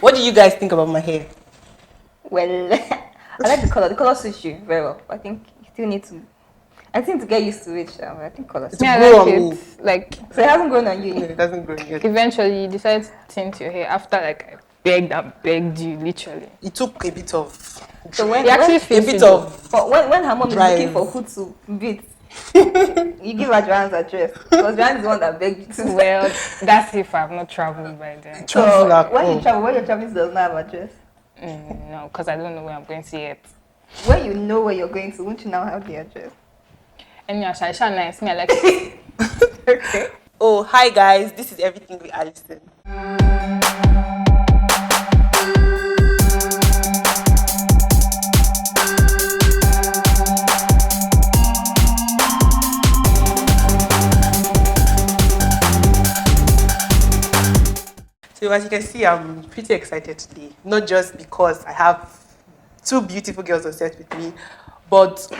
What do you guys think about my hair? Well, I like the color. The color suits you very well. I think you still need to. I think to get used to it. I think color. It's grow on me. Like, So it hasn't grown on you. No, it doesn't grow yet. eventually, you decide to tint your hair after like I begged you, literally. It took a bit of. So when You actually A feel bit of. but when her mom is Drive. looking for who to beat, you give her Joanne's address because Joanne is the one that begged you to. Well, that's if I've not traveled by then. So Travel like, when oh. you travel, when you're traveling, does not have address. No, because I don't know where I'm going to yet. When you know where you're going to, won't you now have the address? And yeah, Shaisha nice. Me, I like it. Okay. Oh, hi guys, this is Everything with Allysyn. So as you can see, I'm pretty excited today. Not just because I have two beautiful girls on set with me, but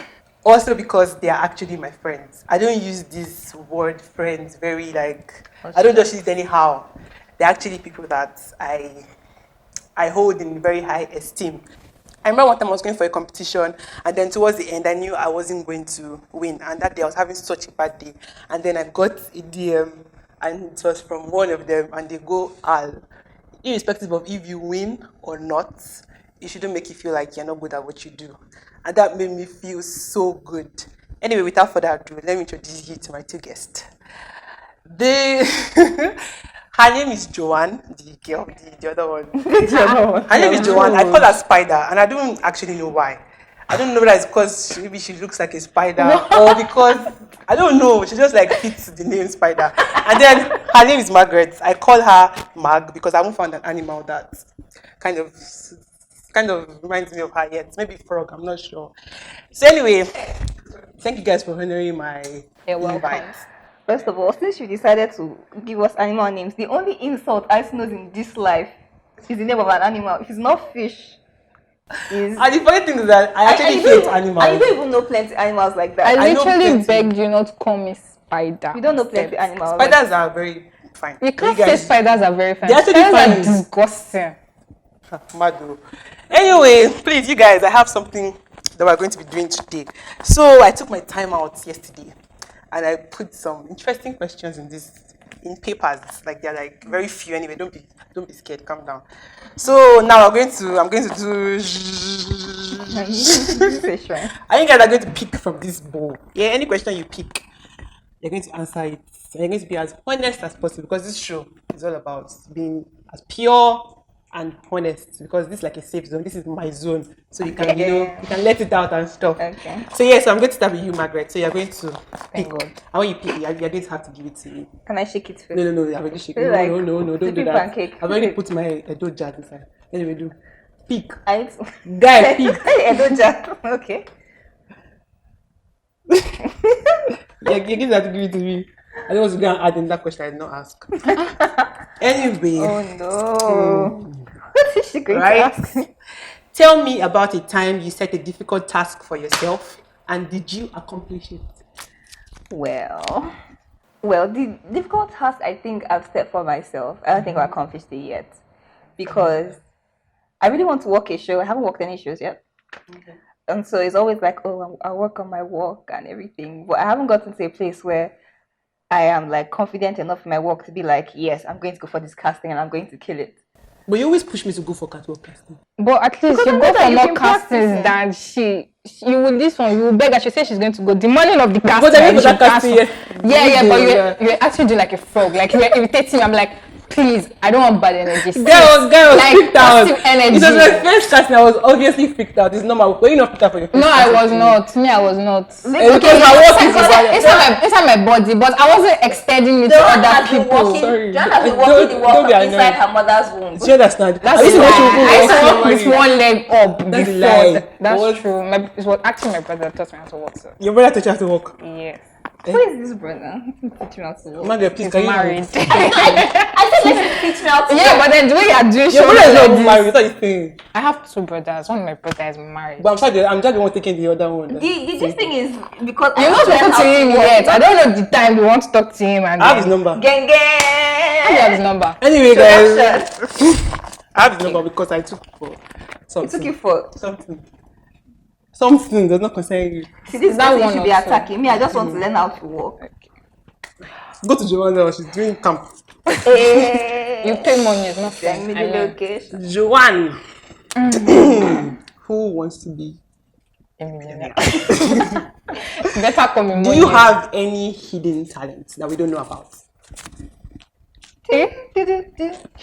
also because they are actually my friends. I don't use this word friends very like, I don't just use it anyhow. They're actually people that I hold in very high esteem. I remember one time I was going for a competition, and then towards the end, I knew I wasn't going to win. And that day, I was having such a bad day. And then I got a DM, and it was from one of them, and they go, Al, irrespective of if you win or not, it shouldn't make you feel like you're not good at what you do. And that made me feel so good. Anyway, without further ado, let me introduce you to my two guests. Her name is Joanne, the girl, the other one. Her name is Joanne. I call her Spider, and I don't actually know why. I don't know whether it's because maybe she looks like a spider or because, I don't know, she just like fits the name Spider. And then her name is Margaret. I call her Mag because I haven't found an animal that kind of reminds me of her yet. Maybe frog, I'm not sure. So anyway, thank you guys for honoring my invite. First of all, since you decided to give us animal names, the only insult I knows in this life is the name of an animal. If it's not fish, is. And the funny thing is that I actually hate animals. And you don't even know plenty animals like that. I know literally plenty. begged you not to call me spider. You don't know plenty animals. Spiders are very fine. You can't guys- say spiders are very fine. They're actually Spiders are fine. disgusting. Mado. Anyway, please, you guys, I have something that we're going to be doing today. So I took my time out yesterday, and I put some interesting questions in papers. Like they're like very few anyway. Don't be scared. Calm down. So now I'm going to do. Fish, right? I think you guys are going to pick from this bowl. Yeah, any question you pick, you're going to answer it. And you're going to be as honest as possible because this show is all about being as pure and honest, because this is like a safe zone. This is my zone, so you can you can let it out and stuff. Okay. So yeah, so I'm going to start with you, Margaret. So you're going to pick. God. And when you pick, you're going to have to give it to me. Can I shake it first? No, I've already shaken. Feel like No, don't do sipping that. pancake. I've already put my Edo jar inside. Anyway, do pick. I need to. Guy, pick. I don't just. Okay. You're going to have to give it to me. I don't want to go and add in that question I did not ask. Anyway. Oh no. What is she going to ask me? Tell me about a time you set a difficult task for yourself, and did you accomplish it? Well, the difficult task I think I've set for myself, I don't think I've accomplished it yet, because I really want to work a show. I haven't worked any shows yet. Okay. And so it's always like, oh, I work on my work and everything, but I haven't gotten to a place where I am like confident enough in my work to be like, yes, I'm going to go for this casting and I'm going to kill it. But you always push me to go for catwalk casting. But at least Because you I go know that for you've more been castings practicing. than you will this one. You will beg her. She says she's going to go. The morning of the casting, But I you went for should that casting, cast one. Yeah, but Yeah. you're actually doing like a frog. Like you're irritating me. I'm like, please, I don't want bad energy. Girl was like freaked out. positive energy. It was my first casting. I was obviously freaked out. It's normal. Were you not freaked out for your first No, I casting? was not. Me, I was not. Because my work is Inside my body, but I wasn't extending it to other people. Sorry. Joanne has been Don't- walking the don't walk be annoyed. inside her mother's womb. Do you understand? That's I used to watch why people I used to walk walk with somewhere. one leg up That's before. lie. That's What? true. It was actually my brother that taught me how to walk. So. Your brother taught you how to walk. Yes. Who is this brother? Teach me how to walk. Margaret, please, He's can you married. I said, let him teach me how to Yeah, walk. but then the way you are doing Your show brother is like not this. married. What are you saying? I have two brothers. One of my brothers is married. But I'm just the one taking the other one. This thing is because You're not learned spoken how to him walk. yet. I don't know the time you want to talk to him. And I have his number. Gang I have his number. Anyway, guys. Introduction. I have the number because I took for You something. took it for. Something does not concern you. See, this that person one should be or two? attacking me. I just want to learn how to walk. Go to Joanna, she's doing camp. Hey, You pay money, it's not send me fun. the location. Joanne. Who wants to be? Better come in Do money. you have any hidden talents that we don't know about? Hidden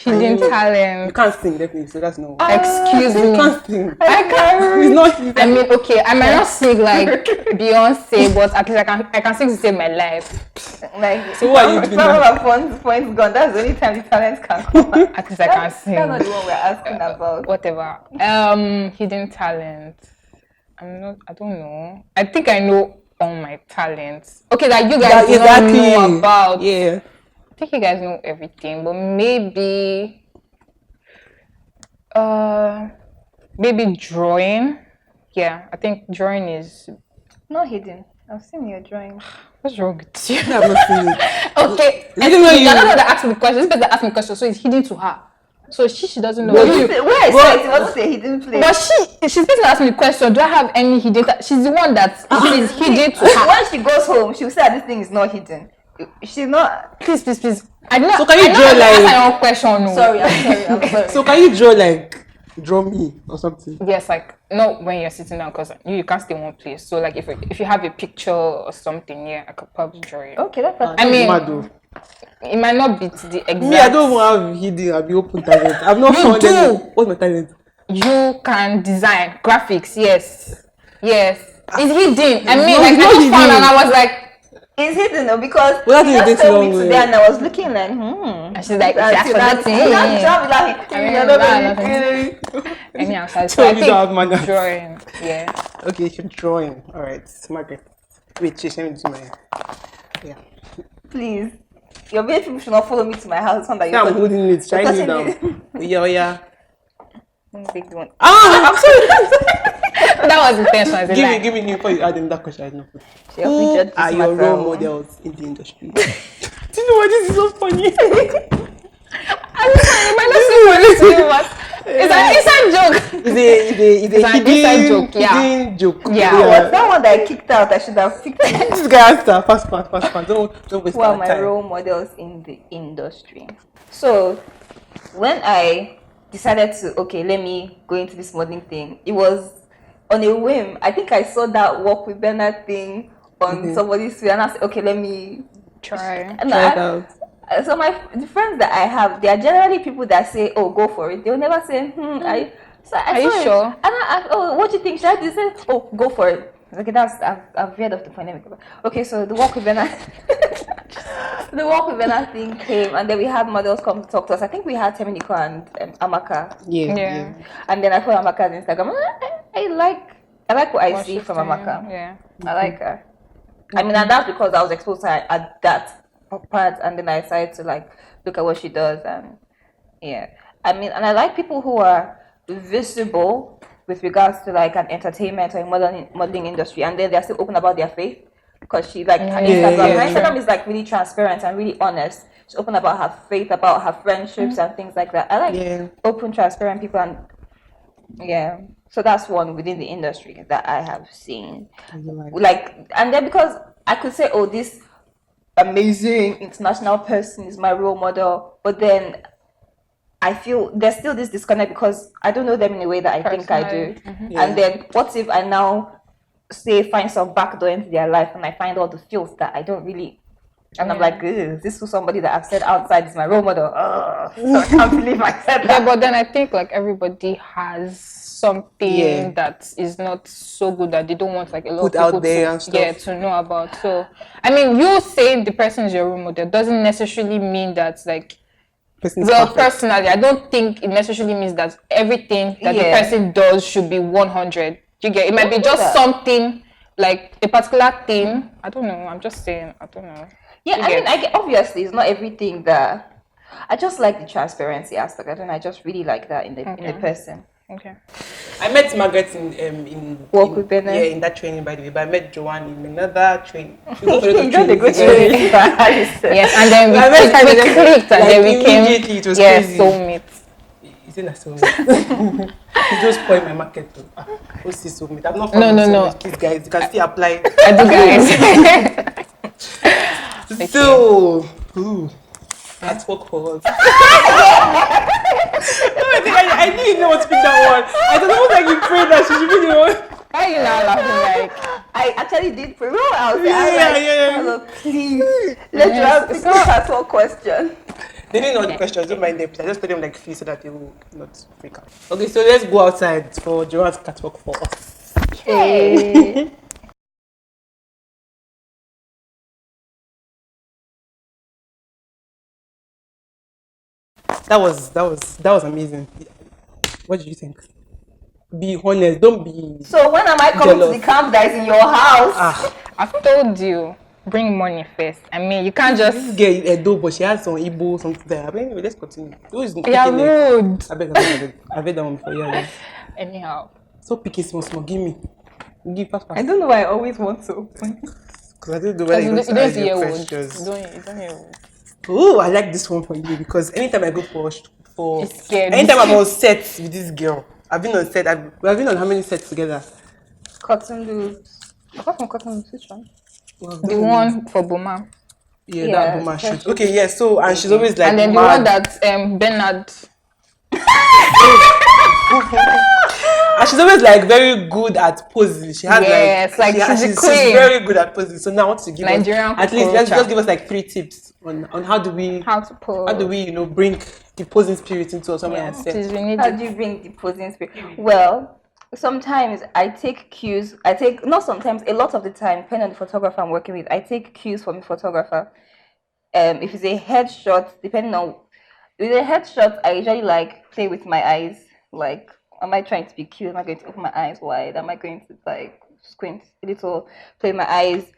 You talent? can't sing, definitely, so that's no. Excuse You me. can't sing. I can. It's not hidden. I mean, okay, I might not sing like Beyonce, but at least I can sing to save my life. Like, So what are you doing some now? of our points gone. That's the only time the talents can come out. At least I can sing. That's not the one we're asking about. Whatever. Hidden talent. I don't know. I think I know all my talents. Okay, that you guys don't know about. Yeah. I think you guys know everything, but maybe drawing. Yeah, I think drawing is. Not hidden. I've seen your drawing. What's wrong with you? I have not seen it. Okay, Even when you're not the one that asked me the question. This person asked me the question, so it's hidden to her. So she doesn't know. But Where I saw it, it wasn't a hidden place. But she's supposed to ask me the question. Do I have any hidden? She's the one that is hidden to her. When she goes home, she'll say this thing is not hidden. She's not. Please. I don't know. So can you draw That's like? my own question. No. Sorry, I'm sorry. So can you draw me or something? Yes, like not when you're sitting down, because you can't stay in one place. So like if you have a picture or something, yeah, I could probably draw it. Okay, that's fine. I mean, Mad though. it might not be to the exact. Me, I don't want to have hidden. I'll be open talent. I've not You found do. any. What's my talent? You can design graphics. Yes. It's hidden. I mean, No, like it's I not just found hidden. and I was like, It's hidden though because Well, that you is just this told me long way. today and I was looking like, and she's like, That's that's for that's nothing. Any outside. So So I you don't have think manners. drawing. Yeah. Okay, you're drawing. All right, Margaret. Wait, let me do my. Yeah. Please. Your baby people should not follow me to my house. That Yeah, I'm holding it. Trying cutting it down. Yeah. Big one. Ah, I'm sorry. That was intentional. Give me new before you add in that question. I know. She helped me Who judge this are your matter. role models in the industry? Do you know what? This is so funny. It's an inside joke. It's It's an inside hidden joke, yeah. hidden joke. Yeah. What's that one that I kicked out? I should have fixed it. This guy answer fast. Don't waste Who are our my time. role models in the industry? So, when I decided to, okay, let me go into this modeling thing, it was on a whim. I think I saw that Walk with Bernard thing on somebody's feed, and I said, okay, let me Try. And Try it out. So the friends that I have, they are generally people that say, "Oh, go for it." They'll never say, I Are you saw it. sure? And I asked, "Oh, what do you think?" Should I do? They say, "Oh, go for it." Okay, I've heard of the pandemic. Okay, so the Walk with Bernard, the Walk with Bernard thing came, and then we had models come to talk to us. I think we had Teminiko and Amaka, Yeah. and then I follow Amaka's Instagram. I like what I see she's from doing, Amaka. Yeah. I like her. I mean, and that's because I was exposed to her at that part, and then I decided to like look at what she does, and yeah. I mean, and I like people who are visible with regards to like an entertainment or modeling industry, and then they're still open about their faith. Because she like her Instagram, her Instagram is like really transparent and really honest. She's open about her faith, about her friendships and things like that. I like open, transparent people, and yeah. So that's one within the industry that I have seen. Like, and then because I could say, oh, this amazing international person is my role model, but then I feel there's still this disconnect because I don't know them in a way that I think I do. And then what if I now find some backdoor into their life and I find all the filth that I don't really. And I'm like, ugh, this was somebody that I've said outside is my role model. So I can't believe I said that. Yeah, but then I think like everybody has something that is not so good that they don't want like a lot Put of people out there and stuff. to know about. So I mean, you saying the person is your role model doesn't necessarily mean that like personally, I don't think it necessarily means that everything that the person does should be 100. You get it might be just something like a particular thing. I don't know. I'm just saying. I don't know. Yeah, I mean, obviously, it's not everything that. I just like the transparency aspect. I just really like that in the person. Okay. I met Margaret in Walk with Bernard. Yeah, in that training by the way. But I met Joanne in another training. We go for You little don't go trainings training. Yes, and then we I met her clicked, and then we immediately, came. it was Yeah, crazy. soulmates. It's in a soulmate. It's just spoil my market too. What's this soulmate? I'm not found No. Please, guys, you can still apply. I do, guys. So, catwalk for us. I knew you know what to pick that one. I don't know like you prayed that she should be the one. Why are you not laughing like? I actually did pray. Well, I was Yeah. Hello, please. Let's have the catwalk question. They didn't know the questions, don't mind them. I just told them like few so that they will not freak out. Okay, so let's go outside for Joanne's catwalk for us. Okay. That was amazing. What did you think? Be honest, don't be. So when am I coming jealous. to the camp that is in your house? I've told you, bring money first. I mean, you can't This just. girl Edo, but she has some Igbo something there. But anyway, let's continue. Who is Yeah, rude. I beg that one before. Yeah. Anyhow. So picky small. Give me. Give fast. I don't know why I always want to. Because I don't know whether You you don't want to hear your words. questions. You don't hear words. Oh, I like this one for you because anytime I go for It's scary. anytime I'm on set with this girl, I've been on set. We've been on how many sets together? Cotton loops. Apart from cotton loops, which one? The one for Boma. Yeah, Yeah, that Boma shoot. Okay, yeah. So and she's always like And then the mad. one that Bernard. And she's always like very good at posing. She has Yes, like she's a she's queen. very good at posing. So now I want to give Nigerian us at least let's culture. just give us like 3 tips on how do we bring the posing spirit into somewhere and set. Please, we need How it. do you bring the posing spirit? Well, sometimes I take cues. Not sometimes, a lot of the time, depending on the photographer I'm working with, I take cues from the photographer. If it's a headshot, with a headshot, I usually like play with my eyes. Like, am I trying to be cute? Am I going to open my eyes wide? Am I going to like squint a little, play my eyes?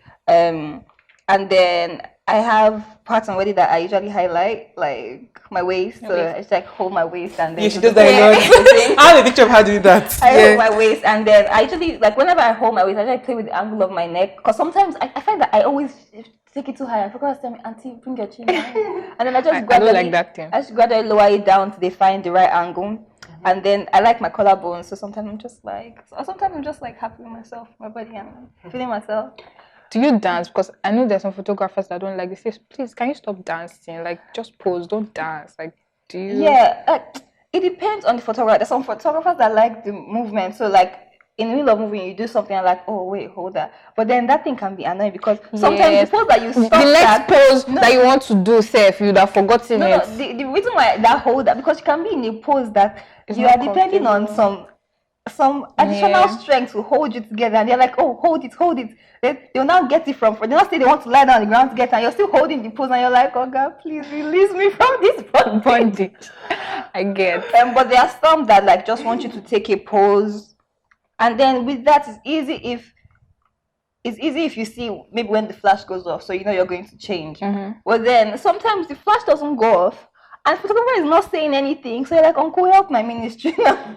And then I have parts already that I usually highlight, like my waist. So I just like hold my waist and then Yeah, she does that a lot. I have a picture of her doing that. I hold my waist and then I usually like whenever I hold my waist, I usually play with the angle of my neck because sometimes I find that I always take it too high. And people tell me, "Auntie, bring your chin down," and then I just I don't like that thing. I just gradually lower it down till they find the right angle. And then I like my collarbones, so sometimes I'm just like happy with myself, my body, and feeling myself. Do you dance? Because I know there's some photographers that don't like this. Say, please, can you stop dancing? Like, just pose, don't dance. Like, do you? Yeah, it depends on the photographer. There's some photographers that like the movement, so like in the middle of moving, you do something and like, oh wait, hold that. But then that thing can be annoying because sometimes the pose that you stop the next pose that you want to do, Seth, you'd have forgotten it. No, the reason why that hold that because you can be in a pose that you are depending on some additional strength to hold you together, and they're like, oh, hold it. They'll now get it from. They'll not say they want to lie down on the ground to get it, and you're still holding the pose, and you're like, oh God, please release me from this bondage. I get. But there are some that like just want you to take a pose, and then with that, it's easy if you see maybe when the flash goes off, so you know you're going to change. But then sometimes the flash doesn't go off, and the photographer is not saying anything, so you're like, Uncle, help my ministry now.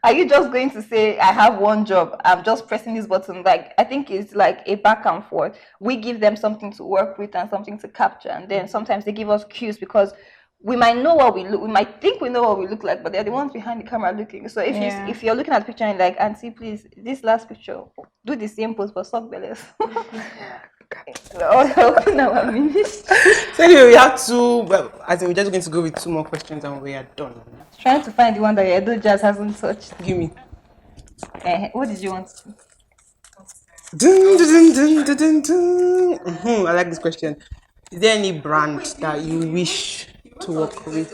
Are you just going to say, I have one job, I'm just pressing this button? Like, I think it's like a back and forth. We give them something to work with and something to capture, and then sometimes they give us cues because we might know what we look. We might think we know what we look like, but they're the ones behind the camera looking. So if you're looking at the picture and like, Auntie, please, this last picture, do the same pose for sock bellies. Helping our ministry. So anyway, we have two. Well, I think we're just going to go with 2 more questions and we are done. Trying to find the one that Edo just hasn't touched. Give me. What did you want to? Dun, dun, dun, dun, dun, dun. I like this question. Is there any brand that you wish to work with?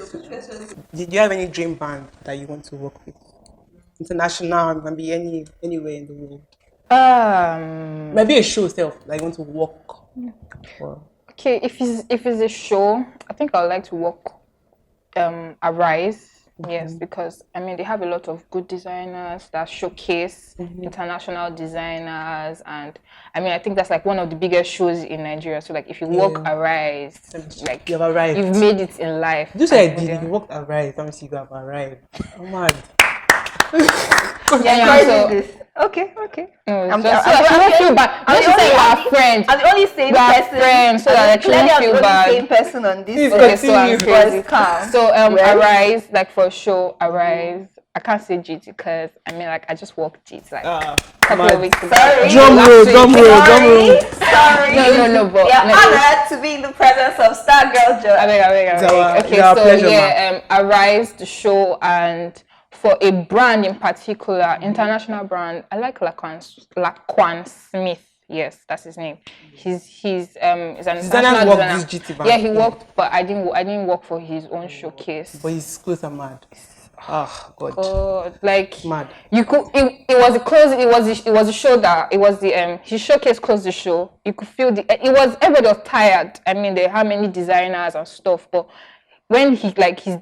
Did you have any dream brand that you want to work with? International, it can be anywhere in the world. Maybe a show itself, like you want to work for. Okay, if it's a show, I think I'd like to work Arise. Yes, because I mean they have a lot of good designers that showcase international designers, and I mean I think that's like one of the biggest shows in Nigeria. So like if you work Arise, like you have arrived. You've made it in life. You say I did. If you worked Arise, let me see you have arrived. Oh my. So Okay. No, I'm just so that she won't feel bad. I'm When she the say we only- are friends, I'm the only same we are person. friends, so that she Clearly, won't I'm feel the only bad. same person on this. Please podcast. Okay, so I'm continue. crazy. Calm. So Well, Arise, like for show, Arise. I can't say GT because I mean like I just walked GT like a couple of weeks ago. Sorry. Drum Last roll, week. drum roll, drum roll. Sorry. No, but We are no. honored to be in the presence of Star Girl Joy. I beg. It's Okay, our so pleasure, yeah, Arise the show, and for a brand in particular, international brand, I like Laquan Smith. Yes, that's his name. He's an international worked designer. this GT brand. Yeah, he worked, but I didn't work for his own showcase. But his clothes are mad. Oh God. God, like Mad. you could. It was the close. It was the show that it was the his showcase closed the show. You could feel it was everybody was tired. I mean, they had many designers and stuff, but when he like his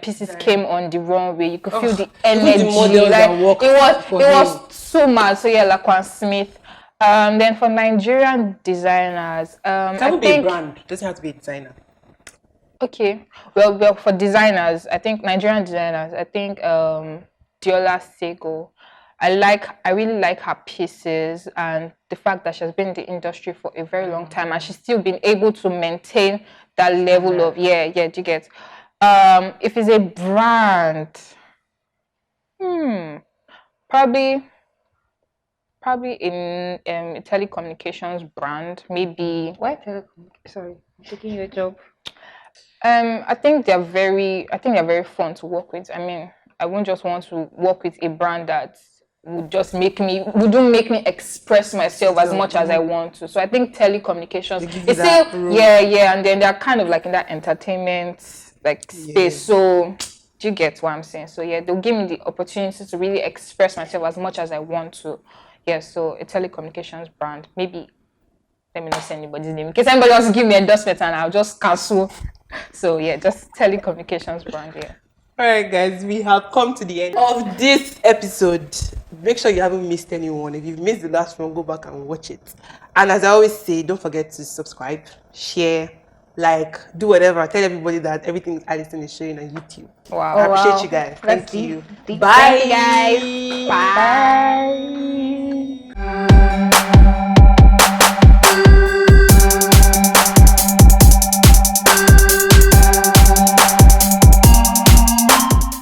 pieces came on the runway, you could feel the energy. the models Like that worked it for was so mad. So yeah, Laquan Smith. Then for Nigerian designers, It I can be a think brand. It doesn't have to be a designer. okay. Well, for designers, I think Nigerian designers, I think Diola Sego. I really like her pieces and the fact that she has been in the industry for a very long time and she's still been able to maintain that level of do you get? If it's a brand, probably in a telecommunications brand, maybe. Why telecommunication? Sorry, I'm taking your job. I think they're very fun to work with. I mean, I wouldn't just want to work with a brand that wouldn't make me express myself as much as I want to. So I think telecommunications it's still and then they're kind of like in that entertainment space. So do you get what I'm saying? So yeah, they'll give me the opportunity to really express myself as much as I want to. Yeah, so a telecommunications brand, maybe. Let me not say anybody's name in case anybody wants to give me endorsement and I'll just cancel. So yeah, just telecommunications brand. Yeah. All right, guys, we have come to the end of this episode. Make sure you haven't missed anyone. If you've missed the last one, go back and watch it. And as I always say, don't forget to subscribe, share, like, do whatever. Tell everybody that everything Allysyn is showing on YouTube. Wow. I appreciate you guys. Thank you. Bye, Bye guys. Bye.